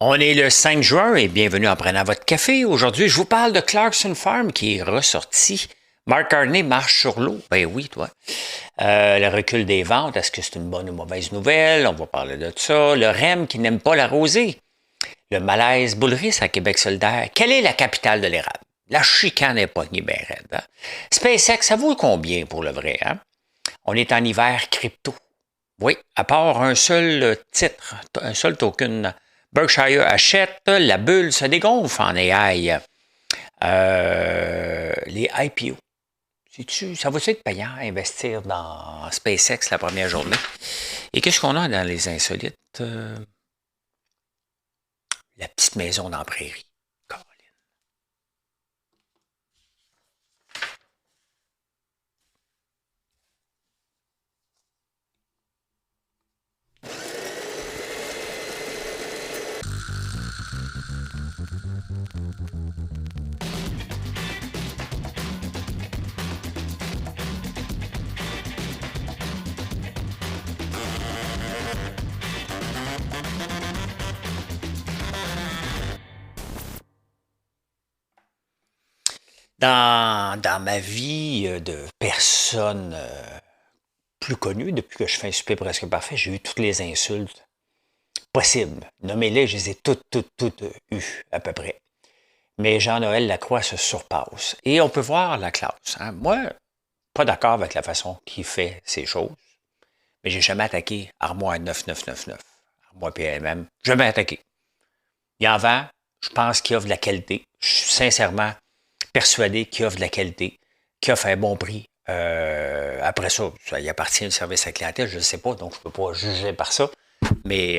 On est le 5 juin et bienvenue en prenant votre café. Aujourd'hui, je vous parle de Clarkson Farm qui est ressorti. Mark Carney marche sur l'eau. Ben oui, toi. Le recul des ventes, est-ce que c'est une bonne ou mauvaise nouvelle? On va parler de ça. Le REM qui n'aime pas la rosée. Le malaise boulris à Québec solidaire. Quelle est la capitale de l'érable? La chicane est pognée bien raide. Hein? SpaceX, ça vaut combien pour le vrai? Hein? On est en hiver crypto. Oui, à part un seul titre, un seul token. Berkshire achète, la bulle se dégonfle en AI. Les IPO. Ça va être payant investir dans SpaceX la première journée? Et qu'est-ce qu'on a dans les insolites? La petite maison dans la prairie. Dans ma vie de personne plus connue, depuis que je fais un souper presque parfait, j'ai eu toutes les insultes possibles. Nommez-les, je les ai toutes eues, à peu près. Mais Jean-Noël Lacroix se surpasse. Et on peut voir la classe. Hein. Moi, pas d'accord avec la façon qu'il fait ces choses, mais j'ai jamais attaqué Armoire 9999, Armoire PMM, jamais attaqué. Il en vend, je pense qu'il offre de la qualité. Je suis sincèrement persuadé qu'il offre de la qualité, qu'il offre un bon prix. Après ça, il appartient au service à la clientèle, je ne sais pas, donc je ne peux pas juger par ça. Mais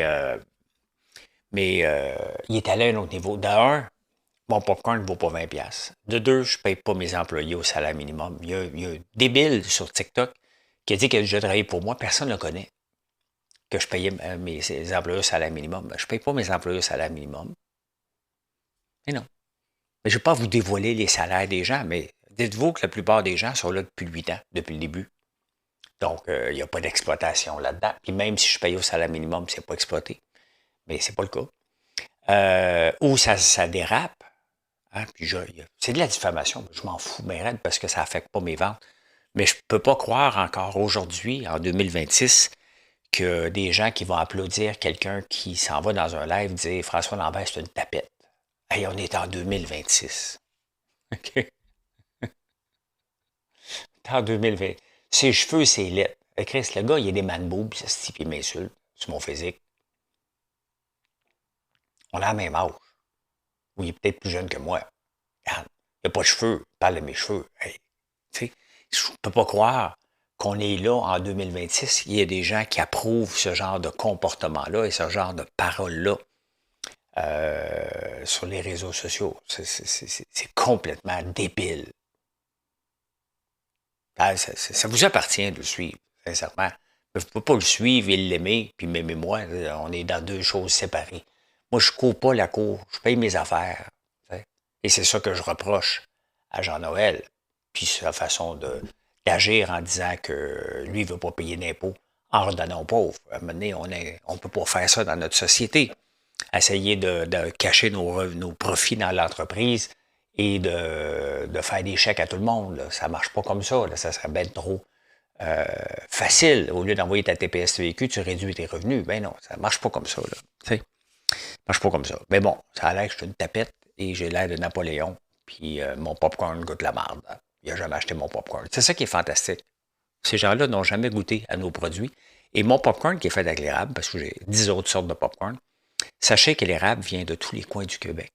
il est allé à un autre niveau. D'un, mon popcorn ne vaut pas 20$. De deux, je ne paye pas mes employés au salaire minimum. Il y a un débile sur TikTok qui a dit qu'il a déjà travaillé pour moi. Personne ne le connaît. Que je payais mes employés au salaire minimum. Je ne paye pas mes employés au salaire minimum. Mais non. Mais je ne vais pas vous dévoiler les salaires des gens, mais dites-vous que la plupart des gens sont là depuis 8 ans, depuis le début. Donc, il n'y a pas d'exploitation là-dedans. Puis même si je paye au salaire minimum, c'est pas exploité. Mais c'est pas le cas. Ou ça dérape. Hein, puis c'est de la diffamation. Je m'en fous, mais raide, parce que ça n'affecte pas mes ventes. Mais je ne peux pas croire encore aujourd'hui, en 2026, que des gens qui vont applaudir quelqu'un qui s'en va dans un live dire François Lambert, c'est une tapette. Hey, on est en 2026. OK? En 2020. Ses cheveux, c'est laid. Chris, le gars, il a des man boobs, ça se il m'insulte sur mon physique. On a la même âge. Ou il est peut-être plus jeune que moi. Regarde, il n'a pas de cheveux. Il parle de mes cheveux. Hey, tu sais, je ne peux pas croire qu'on est là en 2026. Il y a des gens qui approuvent ce genre de comportement-là et ce genre de paroles-là sur les réseaux sociaux. C'est complètement débile. Ah, ça vous appartient de le suivre, sincèrement. Vous ne pouvez pas le suivre et l'aimer, puis m'aimer moi. On est dans deux choses séparées. Moi, je ne cours pas la cour, je paye mes affaires. T'sais. Et c'est ça que je reproche à Jean-Noël. Puis sa façon d'agir en disant que lui, il ne veut pas payer d'impôts en redonnant aux pauvres. À un moment donné, on ne peut pas faire ça dans notre société. Essayer de cacher nos profits dans l'entreprise et de faire des chèques à tout le monde. Là. Ça ne marche pas comme ça. Là. Ça serait bien trop facile. Au lieu d'envoyer ta TPS-TVQ, tu réduis tes revenus. Ben non, ça ne marche pas comme ça. Là. Ça marche pas comme ça. Mais bon, ça a l'air que je suis une tapette et j'ai l'air de Napoléon. Puis mon popcorn goûte la marde. Il n'a jamais acheté mon popcorn. C'est ça qui est fantastique. Ces gens-là n'ont jamais goûté à nos produits. Et mon popcorn qui est fait avec l'érable, parce que j'ai 10 autres sortes de popcorn, sachez que l'érable vient de tous les coins du Québec.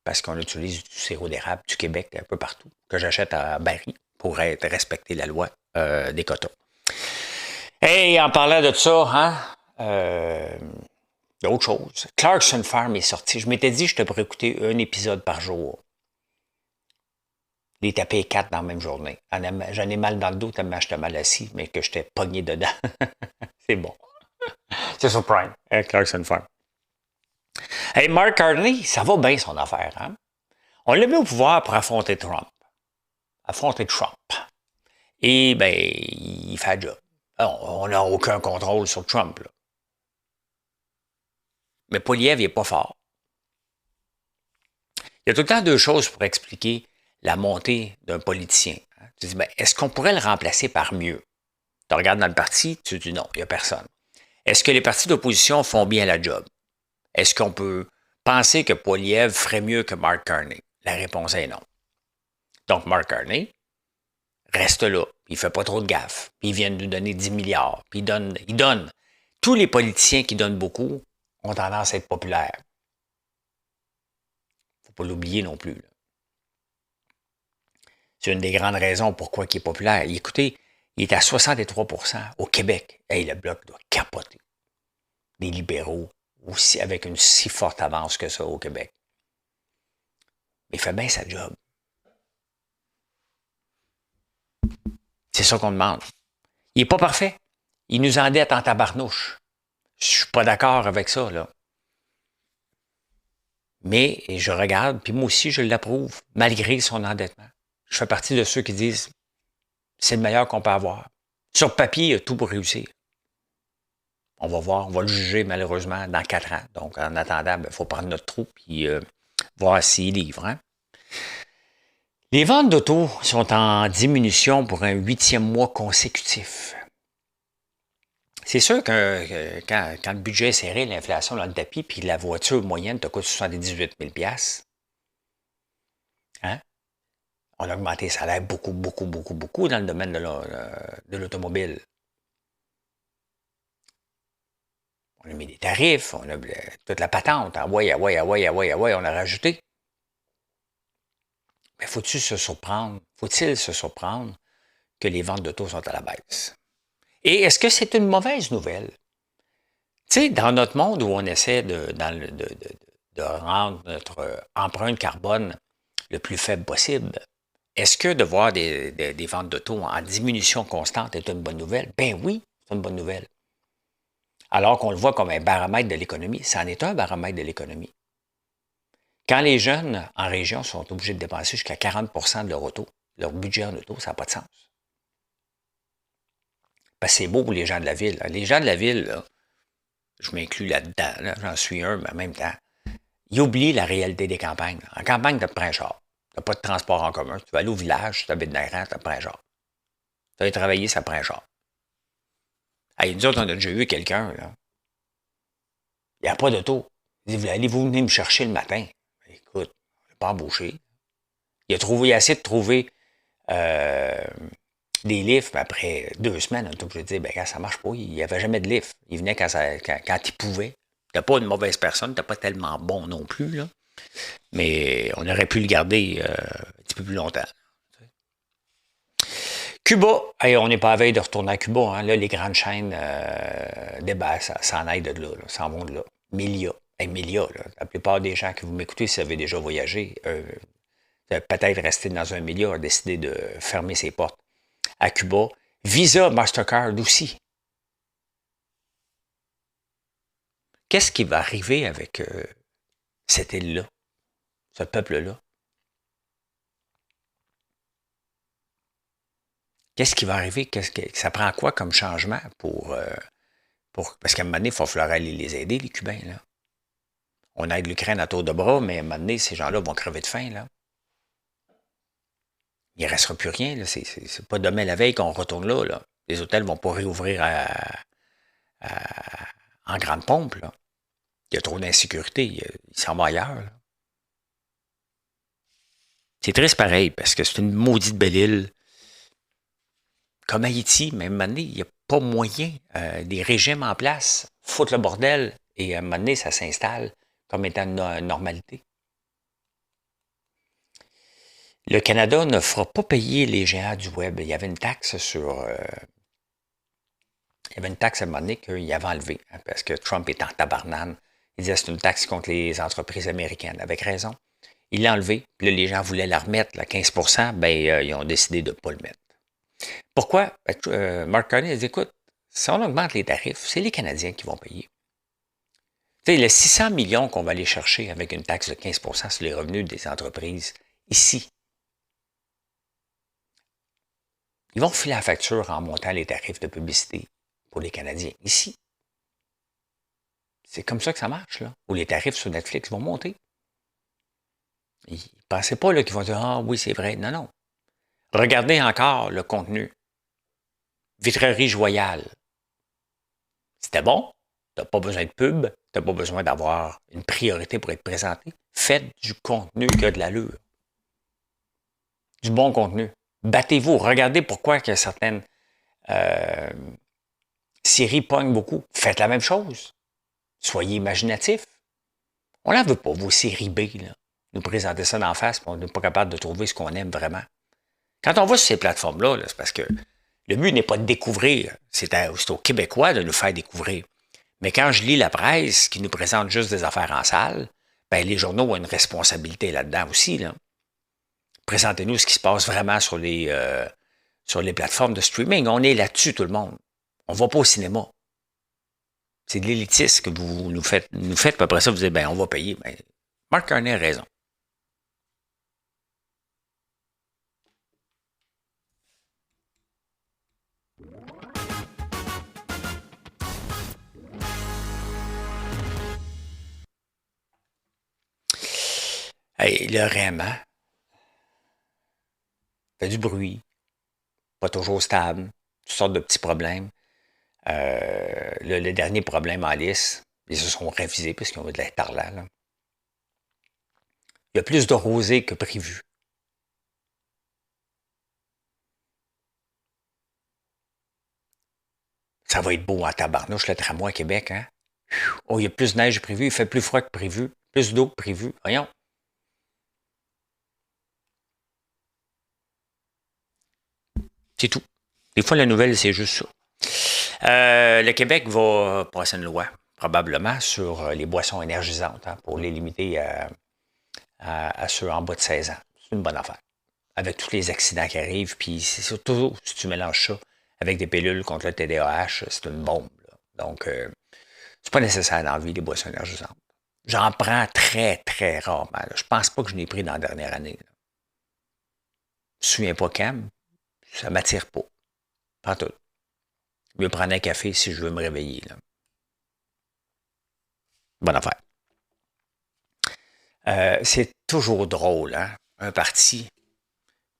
Parce qu'on utilise du sirop d'érable du Québec un peu partout, que j'achète à Barry pour respecter la loi des quotas. Et en parlant de ça, hein, d'autres choses. Clarkson Farm est sorti. Je m'étais dit que je te pourrais écouter un épisode par jour. Les taper 4 dans la même journée. J'en ai mal dans le dos tellement j'étais mal assis, mais que j'étais pogné dedans. C'est bon. C'est sur Prime, Clarkson Farm. Hey, Mark Carney, ça va bien son affaire. Hein? On l'a mis au pouvoir pour affronter Trump. Et ben, il fait le job. On n'a aucun contrôle sur Trump. Là. Mais Poilievre, il n'est pas fort. Il y a tout le temps deux choses pour expliquer la montée d'un politicien. Tu dis, ben, est-ce qu'on pourrait le remplacer par mieux? Tu regardes dans le parti, tu dis non, il n'y a personne. Est-ce que les partis d'opposition font bien la job? Est-ce qu'on peut penser que Poilievre ferait mieux que Mark Carney? La réponse est non. Donc, Mark Carney reste là. Il ne fait pas trop de gaffes. Puis il vient de nous donner 10 milliards. Puis il donne. Tous les politiciens qui donnent beaucoup ont tendance à être populaires. Il ne faut pas l'oublier non plus. Là. C'est une des grandes raisons pourquoi il est populaire. Écoutez, il est à 63% au Québec. Hey, le Bloc doit capoter. Des libéraux aussi avec une si forte avance que ça au Québec. Mais il fait bien sa job. C'est ça qu'on demande. Il n'est pas parfait. Il nous endette en tabarnouche. Je suis pas d'accord avec ça, là. Mais je regarde, puis moi aussi, je l'approuve, malgré son endettement. Je fais partie de ceux qui disent c'est le meilleur qu'on peut avoir. Sur papier, il a tout pour réussir. On va voir, on va le juger malheureusement dans 4 ans. Donc, en attendant, il faut prendre notre trou et voir s'il livre. Hein? Les ventes d'auto sont en diminution pour un 8e mois consécutif. C'est sûr que quand le budget est serré, l'inflation dans le tapis, puis la voiture moyenne te coûte 78 000 $, hein? On a augmenté les salaires beaucoup dans le domaine de l'automobile. On a mis des tarifs, on a toute la patente. On a rajouté. Mais faut-il se surprendre que les ventes d'auto sont à la baisse? Et est-ce que c'est une mauvaise nouvelle? Tu sais, dans notre monde où on essaie de rendre notre empreinte carbone le plus faible possible, est-ce que de voir des ventes d'auto en diminution constante est une bonne nouvelle? Ben oui, c'est une bonne nouvelle. Alors qu'on le voit comme un baromètre de l'économie, ça en est un baromètre de l'économie. Quand les jeunes en région sont obligés de dépenser jusqu'à 40% de leur auto, leur budget en auto, ça n'a pas de sens. Parce que c'est beau pour les gens de la ville. Les gens de la ville, là, je m'inclus là-dedans, là, j'en suis un, mais en même temps, ils oublient la réalité des campagnes. En campagne, tu prends un char. Tu n'as pas de transport en commun. Tu vas aller au village, tu habites dans le rang, tu prends un char. Tu vas aller travailler, ça prend un char. Hey, nous autres, on a déjà eu quelqu'un, là. Il n'y a pas d'auto. Il dit, allez-vous venir me chercher le matin? Écoute, je n'ai pas embauché. Il a essayé de trouver des lifts, mais après 2 semaines, on a obligé de dire, ben, quand ça ne marche pas, il n'y avait jamais de lift. Il venait quand il pouvait. Tu n'es pas une mauvaise personne, tu n'es pas tellement bon non plus, là. Mais on aurait pu le garder un petit peu plus longtemps. Cuba, hey, on n'est pas à veille de retourner à Cuba. Hein. Là, les grandes chaînes s'en aillent de là, s'en vont de là. Melia. Hey, Melia, là, la plupart des gens que vous m'écoutez, si vous avez déjà voyagé, peut-être resté dans un Melia, a décidé de fermer ses portes à Cuba. Visa, Mastercard aussi. Qu'est-ce qui va arriver avec cette île-là, ce peuple-là? Qu'est-ce qui va arriver? Ça prend quoi comme changement pour parce qu'à un moment donné, il va falloir aller les aider, les Cubains, là. On aide l'Ukraine à tour de bras, mais à un moment donné, ces gens-là vont crever de faim, là. Il ne restera plus rien, là. C'est pas demain la veille qu'on retourne là, là. Les hôtels ne vont pas réouvrir en grande pompe, là. Il y a trop d'insécurité. Il s'en va ailleurs, là. C'est triste pareil, parce que c'est une maudite belle île. Comme Haïti, mais à un moment donné, il n'y a pas moyen. Des régimes en place foutent le bordel et à un moment donné, ça s'installe comme étant une normalité. Le Canada ne fera pas payer les géants du web. Il y avait une taxe sur... il y avait une taxe à un moment donné qu'il avait enlevée, hein, parce que Trump est en tabarnane. Il disait que c'est une taxe contre les entreprises américaines. Avec raison. Il l'a enlevée. Puis là, les gens voulaient la remettre, là, 15%. Ils ont décidé de ne pas le mettre. Pourquoi? Mark Carney dit, écoute, si on augmente les tarifs, c'est les Canadiens qui vont payer. Tu sais, les 600 millions qu'on va aller chercher avec une taxe de 15% sur les revenus des entreprises ici, ils vont filer la facture en montant les tarifs de publicité pour les Canadiens ici. C'est comme ça que ça marche, là. Où les tarifs sur Netflix vont monter. Ils ne pensaient pas qu'ils vont dire « Ah oui, c'est vrai ». Non, non. Regardez encore le contenu. Vitrerie Joyale. C'était bon. Tu n'as pas besoin de pub. Tu n'as pas besoin d'avoir une priorité pour être présenté. Faites du contenu qui a de l'allure. Du bon contenu. Battez-vous. Regardez pourquoi que certaines séries pognent beaucoup. Faites la même chose. Soyez imaginatifs. On n'en veut pas, vos séries B, là. Nous présenter ça d'en face, puis on n'est pas capable de trouver ce qu'on aime vraiment. Quand on va sur ces plateformes-là, c'est parce que le but n'est pas de découvrir. C'est aux Québécois de nous faire découvrir. Mais quand je lis la presse qui nous présente juste des affaires en salle, ben les journaux ont une responsabilité là-dedans aussi. Là. Présentez-nous ce qui se passe vraiment sur les plateformes de streaming. On est là-dessus, tout le monde. On ne va pas au cinéma. C'est de l'élitisme que vous nous faites. Puis après ça, vous dites, ben on va payer. Ben, Marc Carnet a raison. Hey, le REM, hein? Fait du bruit, pas toujours stable, toutes sortes de petits problèmes. Le dernier problème en lice, ils se sont révisés parce qu'ils ont eu de l'interlac. Là. Il y a plus de rosée que prévu. Ça va être beau en tabarnouche, le tramway à Québec, hein? Oh, il y a plus de neige que prévu, il fait plus froid que prévu, plus d'eau que prévu. Voyons. C'est tout. Des fois, la nouvelle, c'est juste ça. Le Québec va passer une loi, probablement, sur les boissons énergisantes, hein, pour les limiter à ceux en bas de 16 ans. C'est une bonne affaire. Avec tous les accidents qui arrivent, puis c'est surtout si tu mélanges ça avec des pilules contre le TDAH, c'est une bombe. Là. Donc, c'est pas nécessaire dans la vie des boissons énergisantes. J'en prends très, très rarement. Là. Je pense pas que je n'ai pris dans la dernière année. Là. Je me souviens pas quand, ça m'attire pas. Pas tout. Je vais prendre un café si je veux me réveiller. Là. Bonne affaire. C'est toujours drôle, hein? Un parti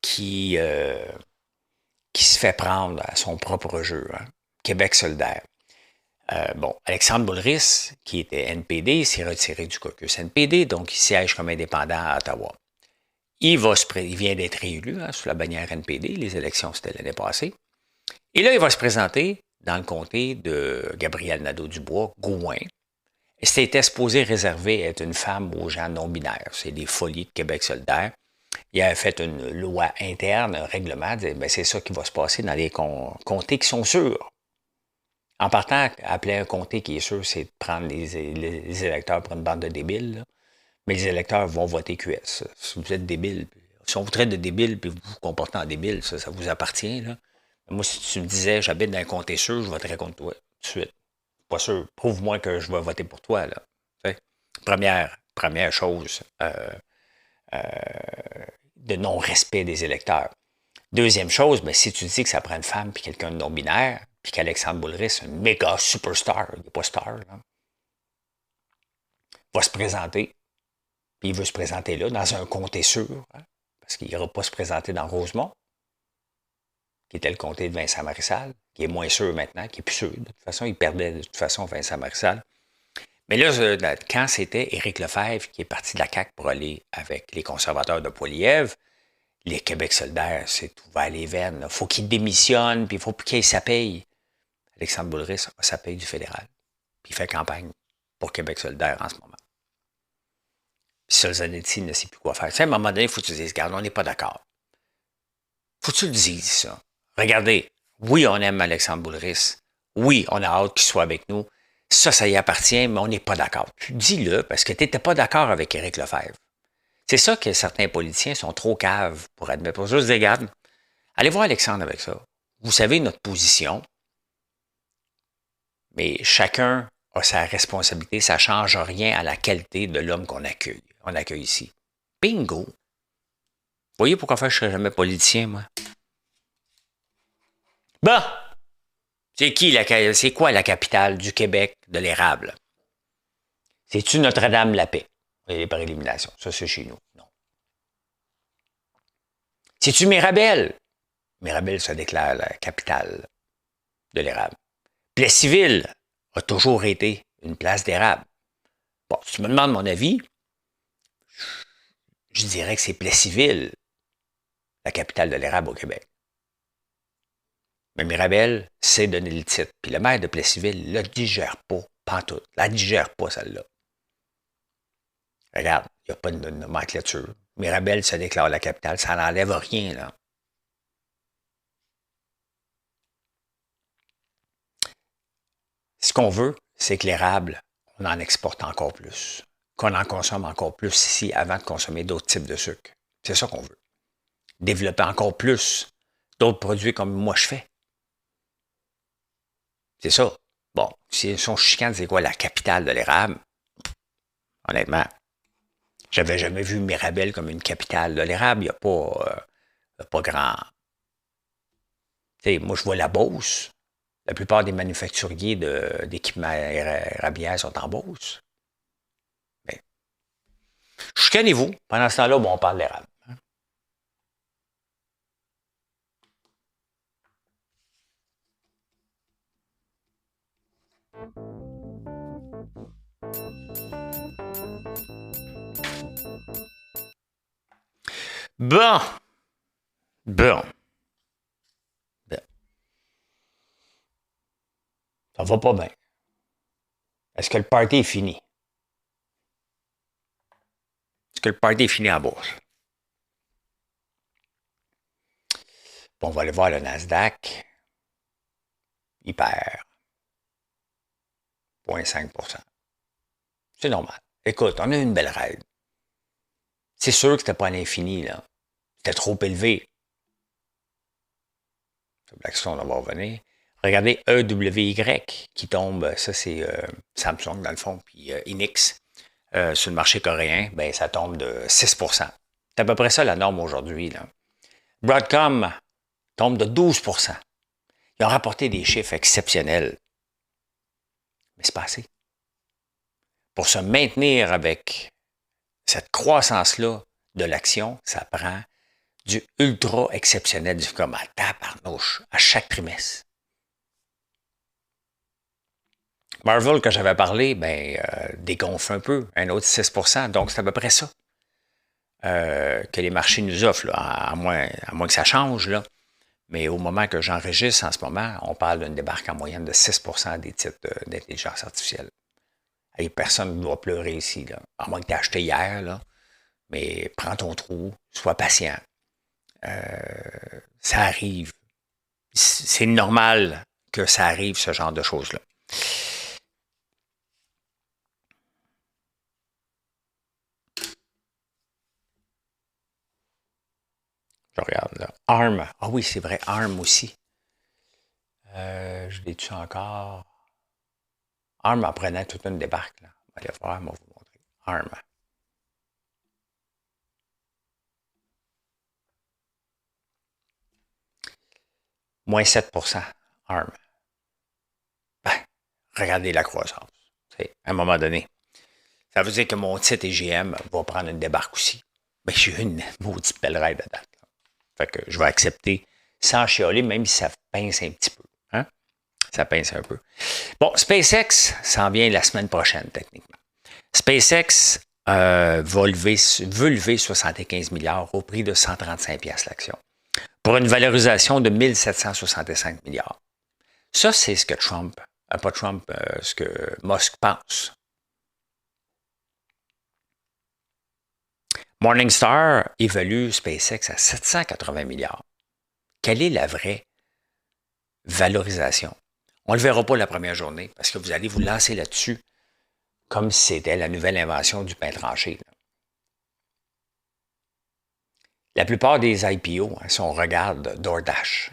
qui se fait prendre à son propre jeu. Hein? Québec solidaire. Alexandre Boulris, qui était NPD, s'est retiré du caucus NPD, donc il siège comme indépendant à Ottawa. Il vient d'être réélu hein, sous la bannière NPD. Les élections, c'était l'année passée. Et là, il va se présenter dans le comté de Gabriel Nadeau-Dubois, Gouin. Et c'était supposé réserver être une femme aux gens non-binaires. C'est des folies de Québec solidaire. Il a fait une loi interne, un règlement, ben c'est ça qui va se passer dans les comtés qui sont sûrs. En partant, appeler un comté qui est sûr, c'est de prendre les électeurs pour une bande de débiles. Là. Mais les électeurs vont voter QS. Si vous êtes débile, si on vous traite de débile puis vous vous comportez en débile, ça vous appartient. Là. Moi, si tu me disais, j'habite dans un comté sûr, je voterais contre toi tout de suite. Pas sûr. Prouve-moi que je vais voter pour toi. Là. Première chose de non-respect des électeurs. Deuxième chose, ben, si tu dis que ça prend une femme puis quelqu'un de non-binaire, puis qu'Alexandre Boulris, c'est un méga superstar, il n'est pas star, là, va se présenter, puis il veut se présenter là, dans un comté sûr, hein, parce qu'il n'ira pas se présenter dans Rosemont, qui était le comté de Vincent Marissal, qui est moins sûr maintenant, qui est plus sûr. De toute façon, il perdait de toute façon Vincent Marissal. Mais là, quand c'était Éric Lefebvre qui est parti de la CAQ pour aller avec les conservateurs de Poilievre, les Québec solidaires, c'est ouvert les veines. Il faut qu'il démissionne, puis il faut qu'il sa paye. Alexandre Boulris a sa paye du fédéral. Puis il fait campagne pour Québec solidaire en ce moment. Puis Solzhenitsyn ne sait plus quoi faire. Tu sais, à un moment donné, il faut que tu dises, regarde, on n'est pas d'accord. Faut que tu le dises, ça. Regardez, oui, on aime Alexandre Boulris. Oui, on a hâte qu'il soit avec nous. Ça y appartient, mais on n'est pas d'accord. Tu dis-le parce que tu n'étais pas d'accord avec Éric Lefebvre. C'est ça que certains politiciens sont trop caves pour admettre. Pour juste dire, regarde, allez voir Alexandre avec ça. Vous savez notre position, mais chacun a sa responsabilité. Ça ne change rien à la qualité de l'homme qu'on accueille. On accueille ici. Bingo! Vous voyez pourquoi je ne serais jamais politicien, moi? Bon! C'est quoi la capitale du Québec de l'érable? C'est-tu Notre-Dame-la-Paix? Et par élimination. Ça, c'est chez nous. Non. C'est-tu Mirabel? Mirabel se déclare la capitale de l'érable. Plessisville a toujours été une place d'érable. Bon, si tu me demandes mon avis, je dirais que c'est Plessisville, la capitale de l'érable au Québec. Mais Mirabel s'est donné le titre. Puis le maire de Plessisville ne le digère pas, pantoute. La digère pas, celle-là. Regarde, il n'y a pas de nomenclature. Mirabel se déclare la capitale, ça n'enlève rien, là. Ce qu'on veut, c'est que l'érable, on en exporte encore plus. Qu'on en consomme encore plus ici avant de consommer d'autres types de sucre. C'est ça qu'on veut. Développer encore plus d'autres produits comme moi je fais. C'est ça. Bon, si son chicane, c'est quoi la capitale de l'érable? Honnêtement, j'avais jamais vu Mirabel comme une capitale de l'érable. Il n'y a pas grand. Tu sais, moi, je vois la Beauce. La plupart des manufacturiers d'équipements érablières sont en Beauce. Mais, chicanez-vous. Pendant ce temps-là, bon, on parle d'érable. Bon. Bon. Ça va pas bien. Est-ce que le party est fini? Est-ce que le party est fini en bourse? Bon, on va aller voir le Nasdaq. Il perd 0,5%. C'est normal. Écoute, on a eu une belle règle. C'est sûr que c'était pas à l'infini, là. C'était trop élevé. Blackstone, on va revenir. Regardez EWY qui tombe, ça c'est Samsung dans le fond, puis Inix sur le marché coréen, ben ça tombe de 6%. C'est à peu près ça la norme aujourd'hui. Là. Broadcom tombe de 12%. Ils ont rapporté des chiffres exceptionnels. Mais c'est pas assez. Pour se maintenir avec cette croissance-là de l'action, ça prend du ultra exceptionnel, du comme à tabarnouche à chaque trimestre. Marvel, que j'avais parlé, ben, dégonfle un peu, un autre 6%, donc c'est à peu près ça que les marchés nous offrent, là, à moins que ça change. Là. Mais au moment que j'enregistre en ce moment, on parle d'une débarque en moyenne de 6% des titres d'intelligence artificielle. Et personne ne doit pleurer ici, là, à moins que tu aies acheté hier, là. Mais prends ton trou, sois patient. Ça arrive. C'est normal que ça arrive, ce genre de choses-là. Je regarde là. ARM. Ah oui, c'est vrai, ARM aussi. Je l'ai tué encore. ARM en prenant toute une débarque. Là. On va aller voir, on va vous montrer. ARM. Moins 7%. ARM. Ben, regardez la croissance. T'sais, à un moment donné. Ça veut dire que mon titre EGM va prendre une débarque aussi. Ben, j'ai eu une maudite belle ride à date. Là. Fait que je vais accepter sans chialer, même si ça pince un petit peu. Hein? Ça pince un peu. Bon, SpaceX s'en vient la semaine prochaine, techniquement. SpaceX veut lever 75 milliards au prix de 135$ l'action, pour une valorisation de 1765 milliards. Ça, c'est ce que ce que Musk pense. Morningstar évalue SpaceX à 780 milliards. Quelle est la vraie valorisation? On ne le verra pas la première journée parce que vous allez vous lancer là-dessus comme si c'était la nouvelle invention du pain tranché. Là. La plupart des IPO, hein, si on regarde DoorDash,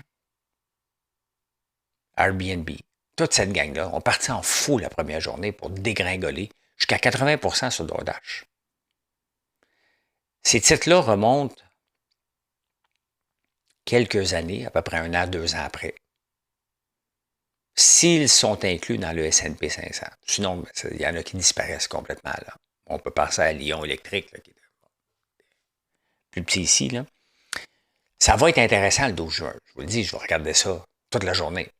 Airbnb, toute cette gang-là, ont parti en fou la première journée pour dégringoler jusqu'à 80% sur DoorDash. Ces titres-là remontent quelques années, à peu près 1 an, 2 ans après. S'ils sont inclus dans le S&P 500. Sinon, il y en a qui disparaissent complètement. Là. On peut penser à Lyon Électrique, là, qui est plus petit ici. Là. Ça va être intéressant le 12 juin. Je vous le dis, je vais regarder ça toute la journée.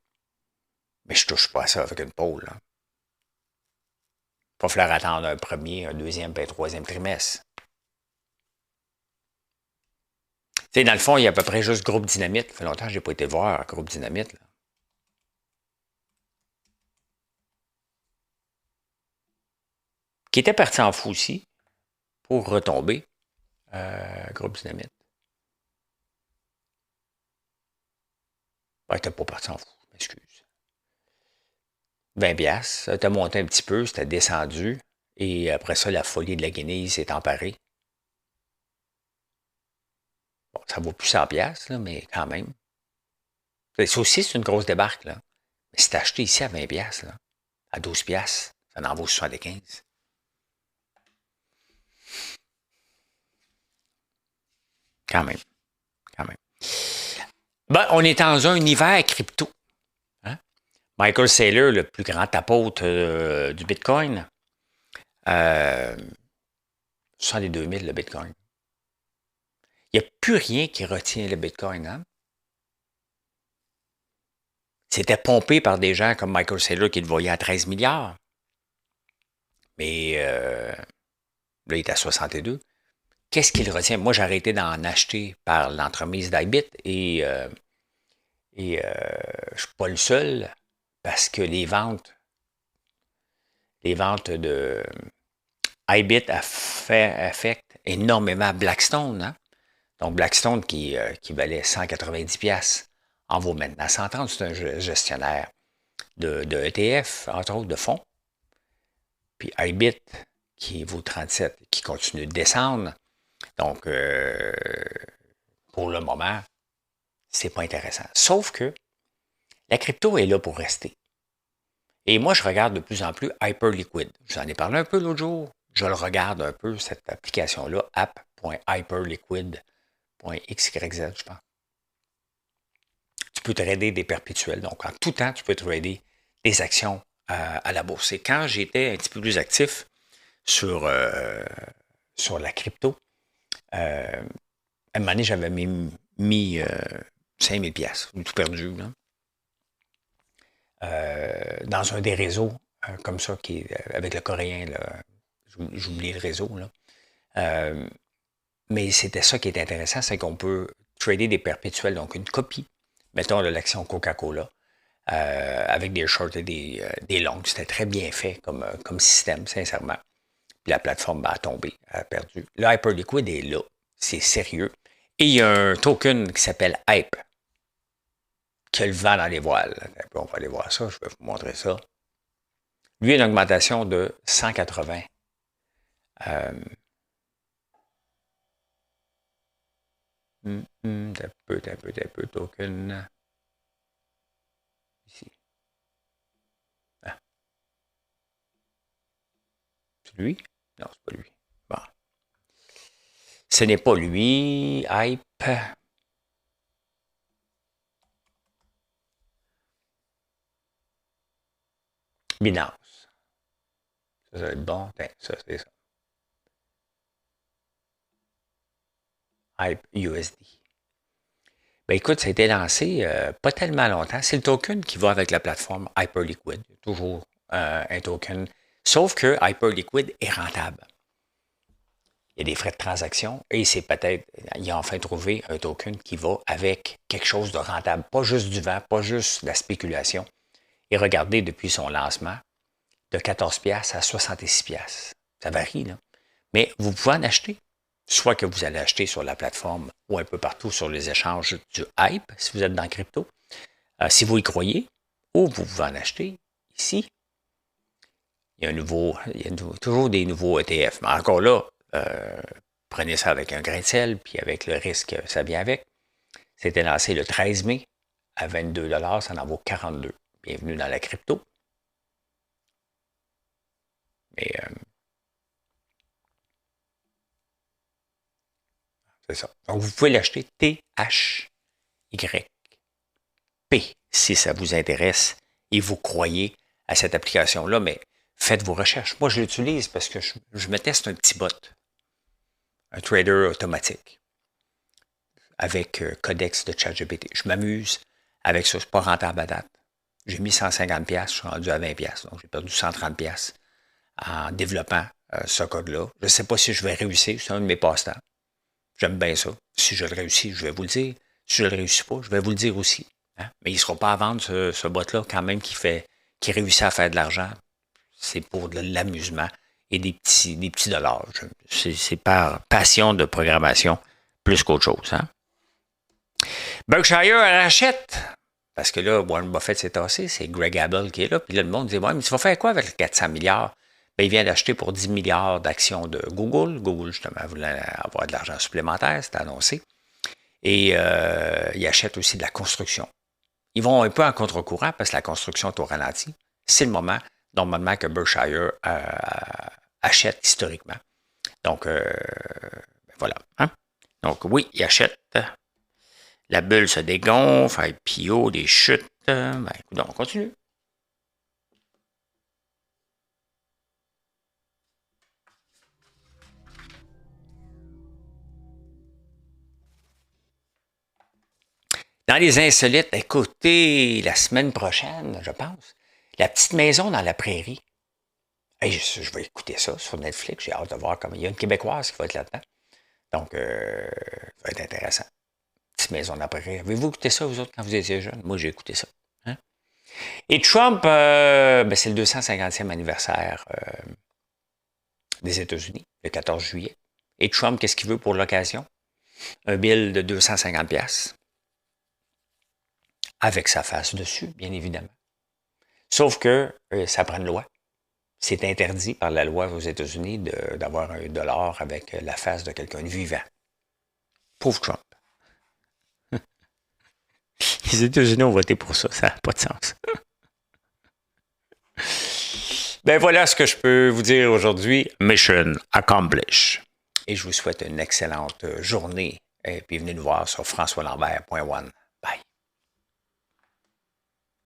Mais je touche pas à ça avec une pôle. Il va falloir attendre un premier, un deuxième, puis un troisième trimestre. Tu sais, dans le fond, il y a à peu près juste Groupe Dynamite. Ça fait longtemps que je n'ai pas été voir Groupe Dynamite. Là. Qui était parti en fou aussi pour retomber. Groupe Dynamite. Ouais, t'es pas parti en fou, m'excuse. 20 piastres, ça t'a monté un petit peu, c'était descendu. Et après ça, la folie de la guenille s'est emparée. Bon, ça vaut plus 100 piastres, là, mais quand même. Ça aussi, c'est une grosse débarque, là. Mais si t'as acheté ici à 20 piastres, là, à 12 piastres, ça en vaut 75. Quand même, quand même. Ben, on est dans un univers crypto. Hein? Michael Saylor, le plus grand apôtre du Bitcoin, 62 000 le Bitcoin. Il n'y a plus rien qui retient le Bitcoin. Hein? C'était pompé par des gens comme Michael Saylor qui le voyait à 13 milliards. Mais là, il est à 62. Qu'est-ce qui le retient? Moi, j'ai arrêté d'en acheter par l'entremise d'iBit et je ne suis pas le seul parce que les ventes de iBit affectent énormément Blackstone. Hein? Donc, Blackstone qui valait 190$ en vaut maintenant 130. C'est un gestionnaire de ETF, entre autres de fonds. Puis iBit qui vaut 37, qui continue de descendre. Donc, pour le moment, c'est pas intéressant. Sauf que la crypto est là pour rester. Et moi, je regarde de plus en plus Hyperliquid. J'en ai parlé un peu l'autre jour. Je le regarde un peu, cette application-là, app.hyperliquid.xyz, je pense. Tu peux trader des perpétuels. Donc, en tout temps, tu peux trader des actions à la bourse. Et quand j'étais un petit peu plus actif sur la crypto, à un moment donné, j'avais mis 5000 pièces, tout perdu, là. Dans un des réseaux comme ça, qui est avec le coréen, j'oublie le réseau, là. Mais c'était ça qui est intéressant, c'est qu'on peut trader des perpétuels, donc une copie, mettons de l'action Coca-Cola, avec des shorts et des longs. C'était très bien fait comme système, sincèrement. Puis la plateforme a tombé, a perdu. Le Hyperliquid est là, c'est sérieux. Et il y a un token qui s'appelle Hype, qui a le vent dans les voiles. On va aller voir ça, je vais vous montrer ça. Lui, une augmentation de 180. Un peu, token. Ici. Ah. C'est lui? Non, c'est pas lui. Bon. Ce n'est pas lui. Hype. Binance. Ça va être bon. Ben, ça, c'est ça. Hype USD. Ben écoute, ça a été lancé pas tellement longtemps. C'est le token qui va avec la plateforme Hyperliquid. Toujours un token. Sauf que Hyperliquid est rentable. Il y a des frais de transaction et c'est peut-être, il a enfin trouvé un token qui va avec quelque chose de rentable. Pas juste du vent, pas juste de la spéculation. Et regardez, depuis son lancement, de 14$ à 66$. Ça varie, là. Mais vous pouvez en acheter. Soit que vous allez acheter sur la plateforme ou un peu partout sur les échanges du Hype, si vous êtes dans crypto, si vous y croyez, ou vous pouvez en acheter ici. Il y a toujours des nouveaux ETF. Mais encore là, prenez ça avec un grain de sel, puis avec le risque que ça vient avec. C'était lancé le 13 mai à 22$, ça en vaut 42. Bienvenue dans la crypto. Mais c'est ça. Donc, vous pouvez l'acheter THYP si ça vous intéresse et vous croyez à cette application-là, mais faites vos recherches. Moi, je l'utilise parce que je me teste un petit bot, un trader automatique. avec Codex de ChatGPT. Je m'amuse avec ça. C'est pas rentable à date. J'ai mis 150$, je suis rendu à 20$. Donc, j'ai perdu 130$ en développant ce code-là. Je ne sais pas si je vais réussir. C'est un de mes passe-temps. J'aime bien ça. Si je le réussis, je vais vous le dire. Si je ne le réussis pas, je vais vous le dire aussi. Hein? Mais il ne sera pas à vendre, ce bot-là, quand même, qui réussit à faire de l'argent. C'est pour de l'amusement et des petits dollars. C'est par passion de programmation plus qu'autre chose. Hein? Berkshire rachète. Parce que là, Warren Buffett s'est tassé, c'est Greg Abel qui est là. Puis là, le monde dit, ouais, mais tu vas faire quoi avec les 400 milliards? Ben, il vient d'acheter pour 10 milliards d'actions de Google. Google, justement, voulait avoir de l'argent supplémentaire, c'est annoncé. Et il achète aussi de la construction. Ils vont un peu en contre-courant parce que la construction est au ralenti. C'est le moment, normalement, que Berkshire achète historiquement. Donc, voilà. Hein? Donc, oui, il achète. La bulle se dégonfle, IPO, des chutes. Ben, écoute, on continue. Dans les insolites, écoutez, la semaine prochaine, je pense, La petite maison dans la prairie. Hey, je vais écouter ça sur Netflix. J'ai hâte de voir comment. Il y a une Québécoise qui va être là-dedans. Donc, ça va être intéressant. Petite maison dans la prairie. Avez-vous écouté ça, vous autres, quand vous étiez jeunes? Moi, j'ai écouté ça. Hein? Et Trump, ben, c'est le 250e anniversaire des États-Unis, le 14 juillet. Et Trump, qu'est-ce qu'il veut pour l'occasion? Un bill de 250$. Avec sa face dessus, bien évidemment. Sauf que ça prend une loi. C'est interdit par la loi aux États-Unis d'avoir un dollar avec la face de quelqu'un de vivant. Pauvre Trump. Les États-Unis ont voté pour ça, ça n'a pas de sens. Ben voilà ce que je peux vous dire aujourd'hui. Mission accomplished. Et je vous souhaite une excellente journée. Et puis venez nous voir sur françoislambert.one.